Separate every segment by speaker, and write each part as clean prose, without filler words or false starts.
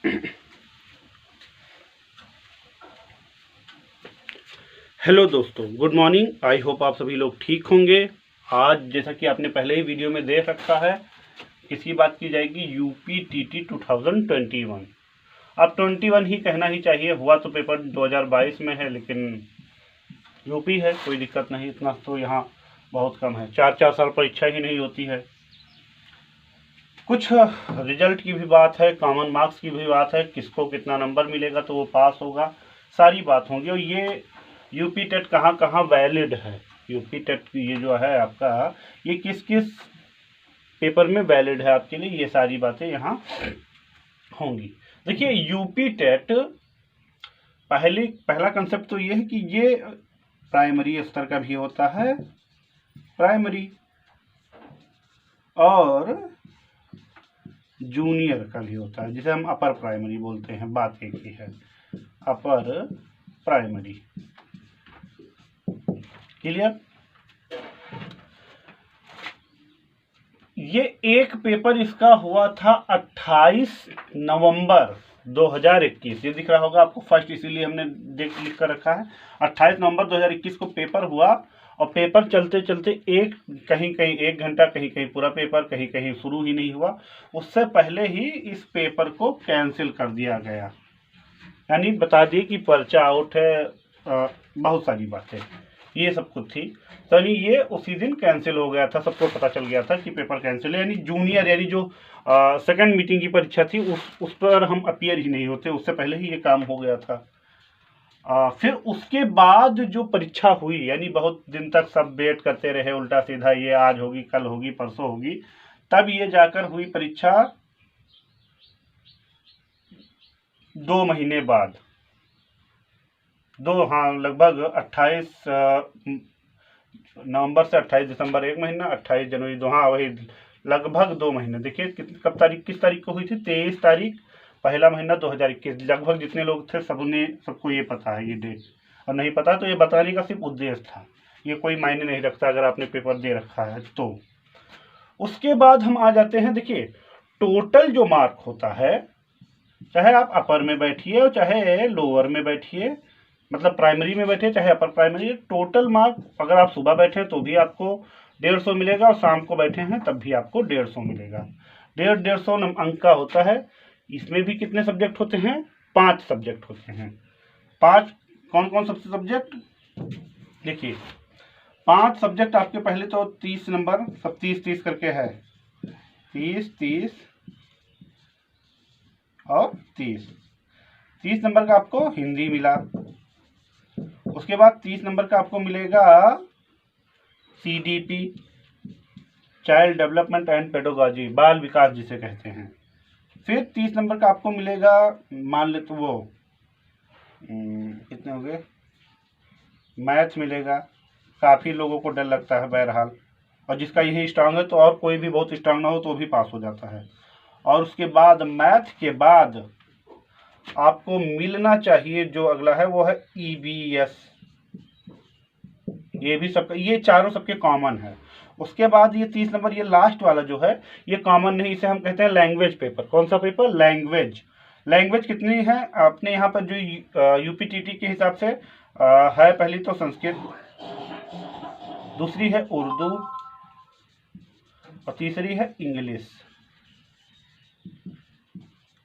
Speaker 1: Hello दोस्तों, good morning. I hope आप सभी लोग ठीक होंगे। आज जैसा कि आपने पहले ही वीडियो में देख रखा है, इसकी बात की जाएगी यूपीटीटी 2021। अब 21 ही कहना ही चाहिए, हुआ तो पेपर 2022 में है, लेकिन यूपी है, कोई दिक्कत नहीं। इतना तो यहाँ बहुत कम है, 4-4 साल परीक्षा ही नहीं होती है। कुछ रिजल्ट की भी बात है, कॉमन मार्क्स की भी बात है, किसको कितना नंबर मिलेगा तो वो पास होगा, सारी बात होंगी। और ये यूपी टेट कहाँ कहाँ वैलिड है, यूपी टेट ये जो है आपका, ये किस किस पेपर में वैलिड है आपके लिए, ये सारी बातें यहाँ होंगी। देखिए, यूपी टेट पहला कंसेप्ट तो ये है कि ये प्राइमरी स्तर का भी होता है, प्राइमरी, और जूनियर का भी होता है, जिसे हम अपर प्राइमरी बोलते हैं। बात एक ही है, अपर प्राइमरी। क्लियर? ये एक पेपर इसका हुआ था 28 नवंबर 2021। ये दिख रहा होगा आपको फर्स्ट, इसीलिए हमने लिख कर रखा है। 28 नवंबर 2021 को पेपर हुआ, और पेपर चलते चलते कहीं कहीं 1 घंटा, कहीं कहीं पूरा पेपर, कहीं कहीं शुरू ही नहीं हुआ। उससे पहले ही इस पेपर को कैंसिल कर दिया गया, यानी बता दिए कि पर्चा आउट है, बहुत सारी बातें, ये सब कुछ थी। तो यानी ये उसी दिन कैंसिल हो गया था, सबको पता चल गया था कि पेपर कैंसिल है। यानी जूनियर, यानी जो सेकंड मीटिंग की परीक्षा थी, उस पर हम अपीयर ही नहीं होते, उससे पहले ही ये काम हो गया था। फिर उसके बाद जो परीक्षा हुई, यानी बहुत दिन तक सब वेट करते रहे, उल्टा सीधा, ये आज होगी, कल होगी, परसों होगी, तब ये जाकर हुई परीक्षा 2 महीने बाद, लगभग 28 नवंबर से 28 दिसंबर 1 महीना, 28 जनवरी 2, वही लगभग 2 महीने। देखिए किस तारीख को हुई थी, 23 तारीख, पहला महीना 2021। लगभग जितने लोग थे सबको ये पता है ये डेट, और नहीं पता तो ये बताने का सिर्फ उद्देश्य था, ये कोई मायने नहीं रखता अगर आपने पेपर दे रखा है तो। उसके बाद हम आ जाते हैं, देखिए टोटल जो मार्क होता है, चाहे आप अपर में बैठिए और चाहे लोअर में बैठिए, मतलब प्राइमरी में बैठे चाहे अपर प्राइमरी, टोटल मार्क अगर आप सुबह बैठे तो भी आपको 150 मिलेगा, और शाम को बैठे हैं तब भी आपको 150 मिलेगा। 150 अंक का होता है। इसमें भी कितने सब्जेक्ट होते हैं? 5 सब्जेक्ट होते हैं। 5 कौन कौन सबसे सब्जेक्ट? देखिए 5 सब्जेक्ट आपके, पहले तो 30 नंबर, सब 30-30 करके है, 30-30 और 30 नंबर का आपको हिंदी मिला। उसके बाद 30 नंबर का आपको मिलेगा CDP, child development and pedology, बाल विकास जिसे कहते हैं। फिर 30 नंबर का आपको मिलेगा, मान ले तो वो कितने हो गए, मैथ मिलेगा। काफ़ी लोगों को डर लगता है बहरहाल, और जिसका यही स्ट्रांग है तो, और कोई भी बहुत स्ट्रांग ना हो तो भी पास हो जाता है। और उसके बाद मैथ के बाद आपको मिलना चाहिए जो अगला है, वो है EVS। ये भी सबका, ये चारों सबके कॉमन है। उसके बाद ये 30 नंबर, ये लास्ट वाला जो है, ये कॉमन नहीं, इसे हम कहते हैं लैंग्वेज पेपर। कौन सा पेपर? लैंग्वेज। लैंग्वेज कितनी है अपने यहाँ पर जो यूपीटीटी के हिसाब से है? पहली तो संस्कृत, दूसरी है उर्दू, और तीसरी है इंग्लिश।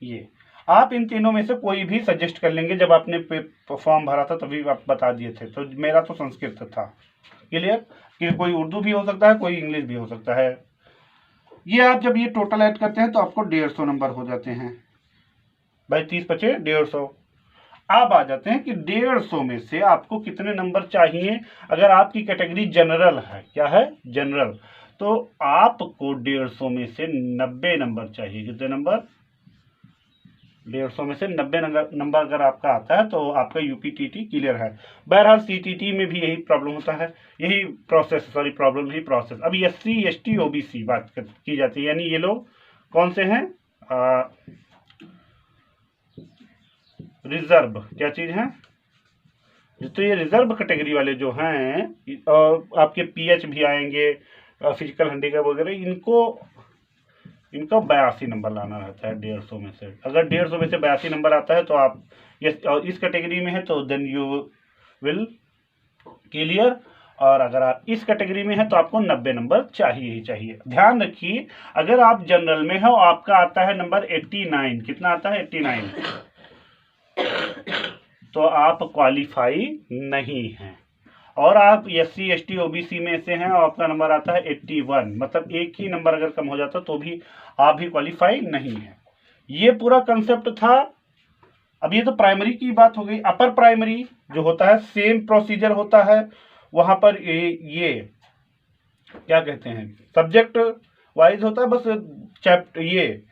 Speaker 1: ये आप इन तीनों में से कोई भी सजेस्ट कर लेंगे। जब आपने फॉर्म भरा था तभी आप बता दिए थे, तो मेरा तो संस्कृत था। क्लियर? कि कोई उर्दू भी हो सकता है, कोई इंग्लिश भी हो सकता है। ये आप जब ये टोटल ऐड करते हैं तो आपको 150 नंबर हो जाते हैं भाई, 30-5 150। अब आ जाते हैं कि 150 में से आपको कितने नंबर चाहिए। अगर आपकी कैटेगरी जनरल है, क्या है? जनरल, तो आपको 150 में से 90 नंबर चाहिए। कितने नंबर? 150 में से 90 नंबर अगर आपका आता है तो आपका यूपीटीटी क्लियर है। बहरहाल सीटीटी में भी यही प्रॉब्लम होता है, यही प्रोसेस, सॉरी प्रॉब्लम नहीं, प्रोसेस। अब SC ST OBC बात की जाती है, यानी ये लोग कौन से हैं? रिजर्व। क्या चीज है? तो ये रिजर्व कैटेगरी वाले जो हैं, आपके PH भी आएंगे, फिजिकल हैंडीकैप वगैरह, इनको इनको 82 नंबर लाना रहता है 150 में से। अगर 150 में से 82 नंबर आता है तो आप और इस कैटेगरी में है तो देन यू विल क्लियर, और अगर आप इस कैटेगरी में है तो आपको 90 नंबर चाहिए ही चाहिए। ध्यान रखिए, अगर आप जनरल में हो आपका आता है नंबर 89, कितना आता है 89, तो आप क्वालिफाई नहीं हैं। और आप SC ST OBC में से हैं और आपका नंबर आता है 81, मतलब एक ही नंबर अगर कम हो जाता तो भी आप भी क्वालिफाई नहीं है। ये पूरा कंसेप्ट था। अब ये तो प्राइमरी की बात हो गई। अपर प्राइमरी जो होता है सेम प्रोसीजर होता है, वहां पर ये क्या कहते हैं सब्जेक्ट वाइज होता है, बस चैप्टर ये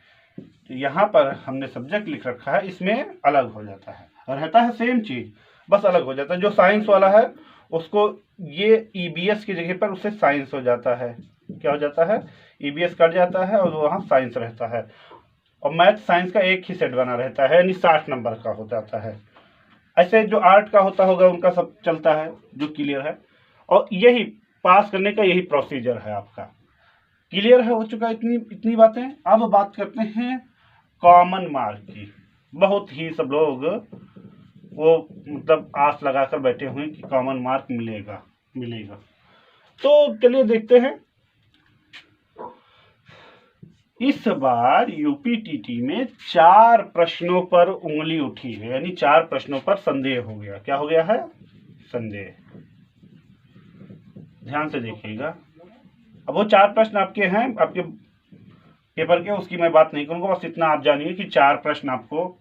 Speaker 1: यहाँ पर हमने सब्जेक्ट लिख रखा है, इसमें अलग हो जाता है और रहता है सेम चीज, बस अलग हो जाता है। जो साइंस वाला है उसको ये EBS की जगह पर उससे साइंस हो जाता है, क्या हो जाता है EBS कट जाता है और वहाँ साइंस रहता है, और मैथ साइंस का एक ही सेट बना रहता है, यानी 60 नंबर का हो जाता है। ऐसे जो आर्ट का होता होगा उनका सब चलता है, जो क्लियर है। और यही पास करने का यही प्रोसीजर है आपका। क्लियर है, हो चुका इतनी बातें। अब बात करते हैं कॉमन मार्क की। बहुत ही सब लोग वो मतलब आस लगाकर बैठे हुए कि कॉमन मार्क मिलेगा। तो चलिए देखते हैं। इस बार UPTT में 4 प्रश्नों पर उंगली उठी है, यानी 4 प्रश्नों पर संदेह हो गया। क्या हो गया है? संदेह। ध्यान से देखिएगा। अब वो 4 प्रश्न आपके हैं, आपके पेपर के, उसकी मैं बात नहीं करूंगा, बस इतना आप जानिए कि 4 प्रश्न आपको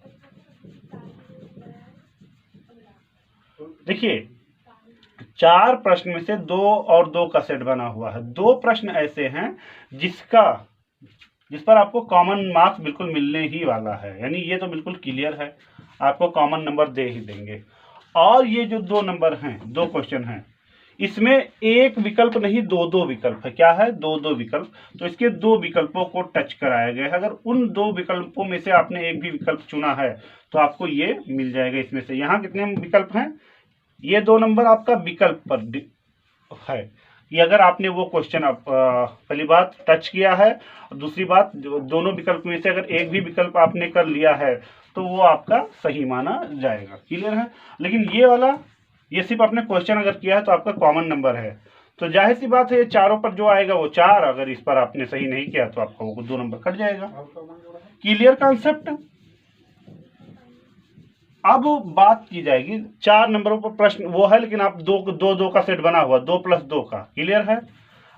Speaker 1: देखिए। 4 प्रश्न में से 2 और 2 का सेट बना हुआ है। 2 प्रश्न ऐसे हैं जिस पर आपको कॉमन मार्क्स बिल्कुल मिलने ही वाला है, यानी ये तो बिल्कुल क्लियर है, आपको कॉमन नंबर दे ही देंगे। और ये जो 2 नंबर हैं, 2 क्वेश्चन हैं, इसमें एक विकल्प नहीं 2 विकल्प है। क्या है? 2 विकल्प। तो इसके 2 विकल्पों को टच कराया गया है। अगर उन 2 विकल्पों में से आपने एक भी विकल्प चुना है तो आपको ये मिल जाएगा इसमें से। यहाँ कितने विकल्प हैं? ये 2 नंबर आपका विकल्प पर है कि अगर आपने वो क्वेश्चन पहली बात टच किया है, और दूसरी बात दोनों विकल्प में से अगर एक भी विकल्प आपने कर लिया है तो वो आपका सही माना जाएगा। क्लियर है? लेकिन ये वाला ये सिर्फ आपने क्वेश्चन अगर किया है तो आपका कॉमन नंबर है, तो जाहिर सी बात है ये चारों पर जो आएगा वो 4, अगर इस पर आपने सही नहीं किया तो आपका वो 2 नंबर कट जाएगा। Clear concept? अब बात की जाएगी 4 नंबरों पर प्रश्न वो है, लेकिन आप 2 का सेट बना हुआ, 2 + 2 का। क्लियर है?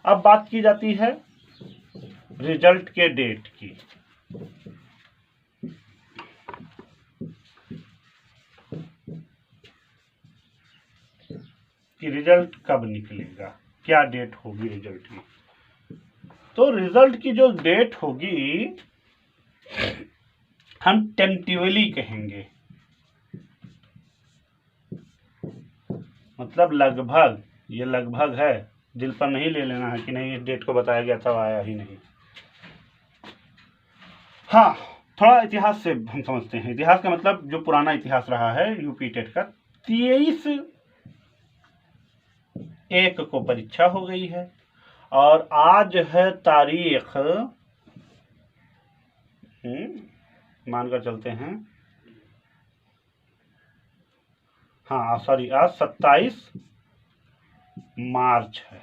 Speaker 1: अब बात की जाती है रिजल्ट के डेट की। कि रिजल्ट कब निकलेगा, क्या डेट होगी रिजल्ट की। तो रिजल्ट की जो डेट होगी हम टेंटिवली कहेंगे, मतलब लगभग। ये लगभग है, दिल पर नहीं ले लेना है कि नहीं इस डेट को बताया गया था आया ही नहीं। हाँ, थोड़ा इतिहास से हम समझते हैं। इतिहास का मतलब जो पुराना इतिहास रहा है यूपी टेट का। 23/1 को परीक्षा हो गई है और आज है तारीख मानकर चलते हैं, हाँ सॉरी, आज 27 मार्च है।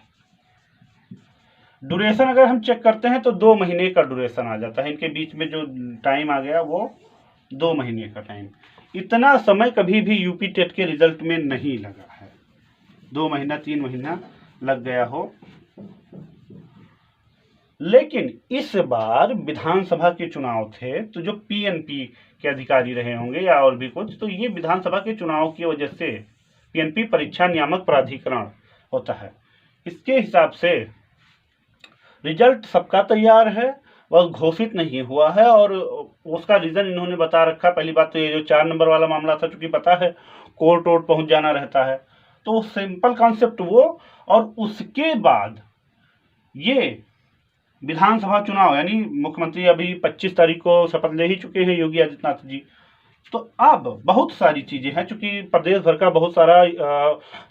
Speaker 1: ड्यूरेशन अगर हम चेक करते हैं तो 2 महीने का ड्यूरेशन आ जाता है। इनके बीच में जो टाइम आ गया वो 2 महीने का टाइम। इतना समय कभी भी यूपी टेट के रिजल्ट में नहीं लगा है, 2 महीना 3 महीना लग गया हो। लेकिन इस बार विधानसभा के चुनाव थे तो जो PNP के अधिकारी रहे होंगे या और भी कुछ, तो ये विधानसभा के चुनाव की वजह से PNP परीक्षा नियामक प्राधिकरण होता है, इसके हिसाब से रिजल्ट सबका तैयार है, वह घोषित नहीं हुआ है। और उसका रीजन इन्होंने बता रखा। पहली बात तो ये जो 4 नंबर वाला मामला था, चूंकि पता है कोर्ट वोर्ट पहुंच जाना रहता है, तो सिंपल कॉन्सेप्ट वो। और उसके बाद ये विधानसभा चुनाव, यानी मुख्यमंत्री अभी 25 तारीख को शपथ ले ही चुके हैं योगी आदित्यनाथ जी, तो अब बहुत सारी चीज़ें हैं, चूंकि प्रदेश भर का बहुत सारा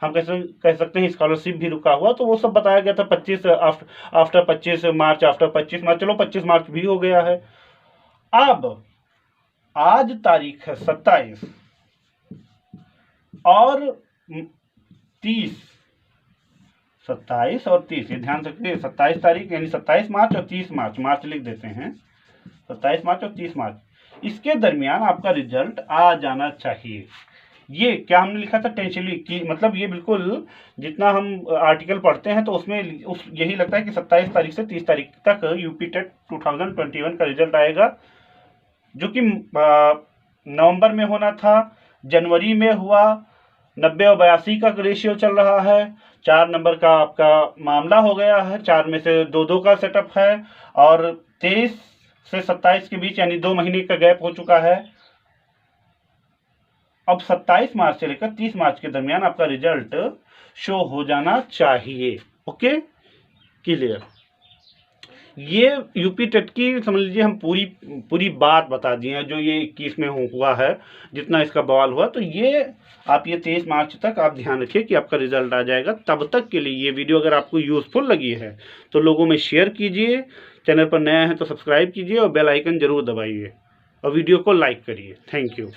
Speaker 1: हम कह सकते हैं स्कॉलरशिप भी रुका हुआ, तो वो सब बताया गया था 25 आफ्टर 25 मार्च, आफ्टर 25 मार्च, चलो 25 मार्च भी हो गया है। अब आज तारीख है 27 और 30, 27 और 30, ये ध्यान रखिए, 27 तारीख यानी 27 मार्च और 30 मार्च, मार्च लिख देते हैं, 27 मार्च और 30 मार्च, इसके दरमियान आपका रिजल्ट आ जाना चाहिए। ये क्या हमने लिखा था टेंशनली कि मतलब ये बिल्कुल जितना हम आर्टिकल पढ़ते हैं तो उसमें यही लगता है कि 27 तारीख से 30 तारीख तक यूपी टेट 2021 का रिजल्ट आएगा, जो कि नवंबर में होना था, जनवरी में हुआ, 90 और 82 का रेशियो चल रहा है, 4 नंबर का आपका मामला हो गया है, 4 में से 2-2 का सेटअप है, और 23 से 27 के बीच यानी 2 महीने का गैप हो चुका है। अब 27 मार्च से लेकर 30 मार्च के दरमियान आपका रिजल्ट शो हो जाना चाहिए। Okay, clear. ये यूपी टेट की समझ लीजिए हम पूरी बात बता दी है, जो ये 21 में हुआ है, जितना इसका बवाल हुआ, तो ये आप ये 23 मार्च तक आप ध्यान रखिए कि आपका रिजल्ट आ जाएगा। तब तक के लिए ये वीडियो अगर आपको यूजफुल लगी है तो लोगों में शेयर कीजिए, चैनल पर नया है तो सब्सक्राइब कीजिए और बेल आइकन जरूर दबाइए और वीडियो को लाइक करिए। Thank you.